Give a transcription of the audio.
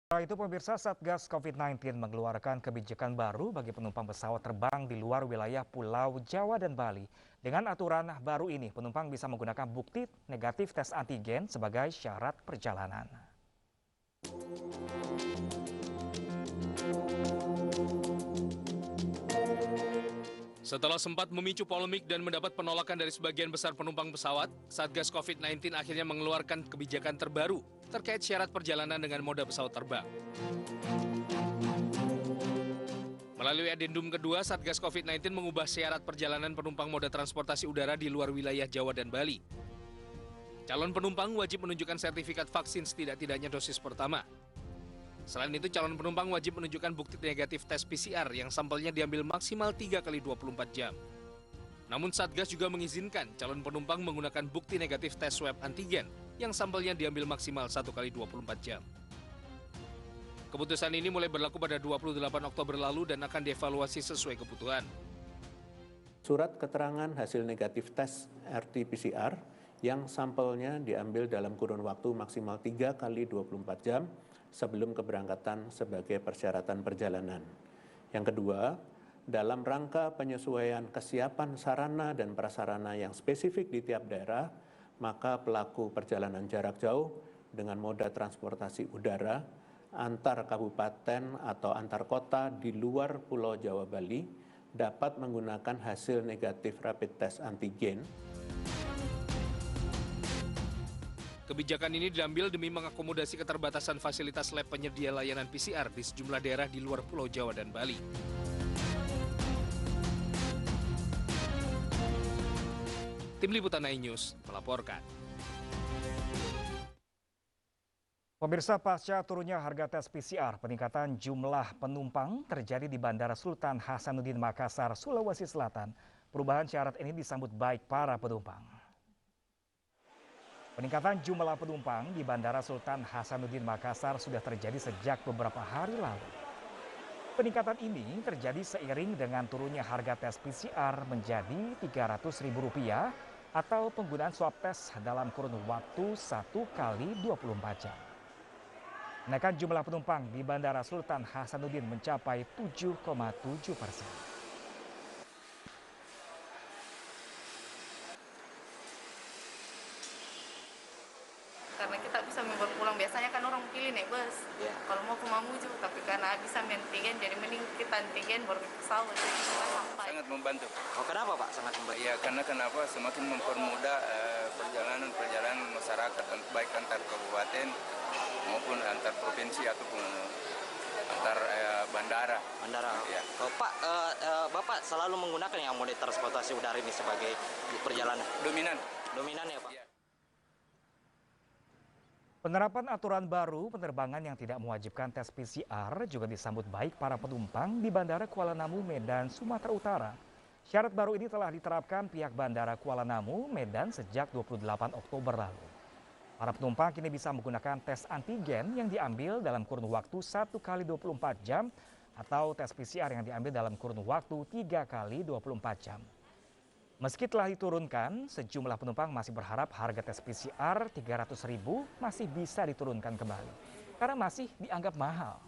Setelah itu pemirsa Satgas COVID-19 mengeluarkan kebijakan baru bagi penumpang pesawat terbang di luar wilayah Pulau Jawa dan Bali. Dengan aturan baru ini, penumpang bisa menggunakan bukti negatif tes antigen sebagai syarat perjalanan. Setelah sempat memicu polemik dan mendapat penolakan dari sebagian besar penumpang pesawat, Satgas COVID-19 akhirnya mengeluarkan kebijakan terbaru terkait syarat perjalanan dengan moda pesawat terbang. Melalui adendum kedua, Satgas COVID-19 mengubah syarat perjalanan penumpang moda transportasi udara di luar wilayah Jawa dan Bali. Calon penumpang wajib menunjukkan sertifikat vaksin setidak-tidaknya dosis pertama. Selain itu, calon penumpang wajib menunjukkan bukti negatif tes PCR yang sampelnya diambil maksimal 3 kali 24 jam. Namun Satgas juga mengizinkan calon penumpang menggunakan bukti negatif tes swab antigen yang sampelnya diambil maksimal 1 kali 24 jam. Keputusan ini mulai berlaku pada 28 Oktober lalu dan akan dievaluasi sesuai kebutuhan. Surat keterangan hasil negatif tes RT-PCR yang sampelnya diambil dalam kurun waktu maksimal 3 kali 24 jam sebelum keberangkatan sebagai persyaratan perjalanan. Yang kedua, dalam rangka penyesuaian kesiapan sarana dan prasarana yang spesifik di tiap daerah, maka pelaku perjalanan jarak jauh dengan moda transportasi udara antar kabupaten atau antar kota di luar Pulau Jawa Bali dapat menggunakan hasil negatif rapid test antigen. Kebijakan ini diambil demi mengakomodasi keterbatasan fasilitas lab penyedia layanan PCR di sejumlah daerah di luar Pulau Jawa dan Bali. Tim Liputan iNews melaporkan. Pemirsa, pasca turunnya harga tes PCR, peningkatan jumlah penumpang terjadi di Bandara Sultan Hasanuddin Makassar, Sulawesi Selatan. Perubahan syarat ini disambut baik para penumpang. Peningkatan jumlah penumpang di Bandara Sultan Hasanuddin Makassar sudah terjadi sejak beberapa hari lalu. Peningkatan ini terjadi seiring dengan turunnya harga tes PCR menjadi Rp300.000 atau penggunaan swab tes dalam kurun waktu 1 kali 24 jam. Kenaikan jumlah penumpang di Bandara Sultan Hasanuddin mencapai 7,7%. Karena kita bisa membuat pulang, biasanya kan orang pilih naik bus. Ya. Kalau mau ke Mamuju, tapi karena bisa antigen, jadi mending kita antigen baru ke pesawat. Sangat membantu. Oh, kenapa Pak sangat membantu? Ya, karena kenapa semakin mempermudah perjalanan masyarakat, baik antar kabupaten maupun antar provinsi ataupun antar bandara. Ya. Oh, Pak, Bapak selalu menggunakan yang moda transportasi udara ini sebagai perjalanan? Dominan ya Pak? Ya. Penerapan aturan baru penerbangan yang tidak mewajibkan tes PCR juga disambut baik para penumpang di Bandara Kuala Namu, Medan, Sumatera Utara. Syarat baru ini telah diterapkan pihak Bandara Kuala Namu, Medan sejak 28 Oktober lalu. Para penumpang kini bisa menggunakan tes antigen yang diambil dalam kurun waktu 1 kali 24 jam atau tes PCR yang diambil dalam kurun waktu 3 kali 24 jam. Meski telah diturunkan, sejumlah penumpang masih berharap harga tes PCR Rp300.000 masih bisa diturunkan kembali karena masih dianggap mahal.